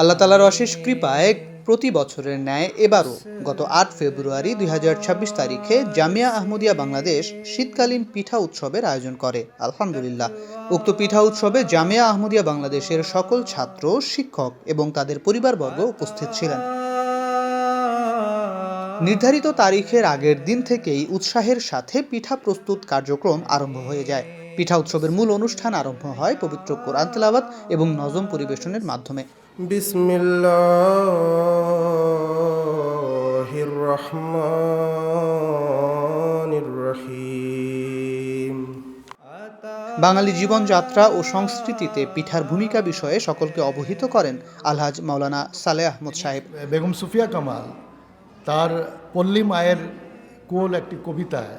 আল্লাহ তাআলার অশেষ কৃপায় প্রতি বছরের ন্যায় এবারও গত ৮ ফেব্রুয়ারি ২০২৬ তারিখে জামিয়া আহমদিয়া বাংলাদেশ শীতকালীন পিঠা উৎসবের আয়োজন করে। আলহামদুলিল্লাহ, উক্ত পিঠা উৎসবে জামিয়া আহমদিয়া বাংলাদেশের সকল ছাত্র, শিক্ষক এবং তাদের পরিবারবর্গ উপস্থিত ছিলেন। নির্ধারিত তারিখের আগের দিন থেকেই উৎসাহের সাথে পিঠা প্রস্তুত কার্যক্রম আরম্ভ হয়ে যায়। পিঠা উৎসবের মূল অনুষ্ঠান আরম্ভ হয় পবিত্র কোরআন তেলাওয়াত এবং নজম পরিবেশনের মাধ্যমে। বিসমিল্লাহির রহমানির রহিম। বাঙালি জীবনযাত্রা ও সংস্কৃতিতে পিঠার ভূমিকা বিষয়ে সকলকে অবহিত করেন আলহাজ মাওলানা সালেহ আহমদ সাহেব। বেগম সুফিয়া কামাল তার পল্লী মায়ের কোল একটি কবিতায়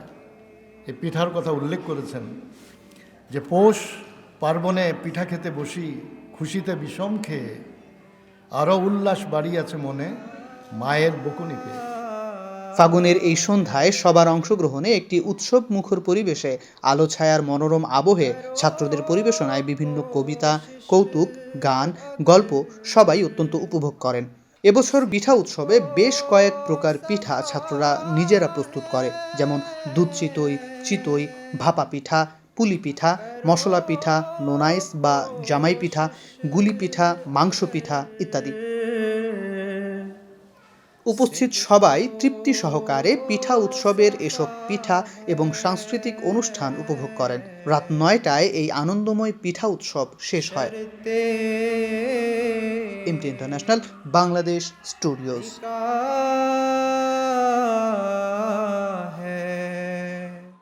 এই পিঠার কথা উল্লেখ করেছেন যে পৌষ পার্বণে পিঠা খেতে বসি, খুশিতে বিষম খেয়ে, আরও উল্লাস বাড়িয়াছে মনে মায়ের বকুনি পেয়ে। ফাগুনের এই সন্ধ্যায় সবার অংশগ্রহণে একটি উৎসব মুখর পরিবেশে আলো ছায়ার মনোরম আবহে ছাত্রদের পরিবেশনায় বিভিন্ন কবিতা, কৌতুক, গান, গল্প সবাই অত্যন্ত উপভোগ করেন। এবছর পিঠা উৎসবে বেশ কয়েক প্রকার পিঠা ছাত্ররা নিজেরা প্রস্তুত করে, যেমন দুধ চিতই, চিতই, ভাপা পিঠা, পুলি পিঠা, মশলা পিঠা, নোনাইস বা জামাই পিঠা, গুলি পিঠা, মাংস পিঠা ইত্যাদি। উপস্থিত সবাই তৃপ্তি সহকারে পিঠা উৎসবের এসব পিঠা এবং সাংস্কৃতিক অনুষ্ঠান উপভোগ করেন। রাত ৯টায় এই আনন্দময় পিঠা উৎসব শেষ হয়। MT international, Bangladesh studios.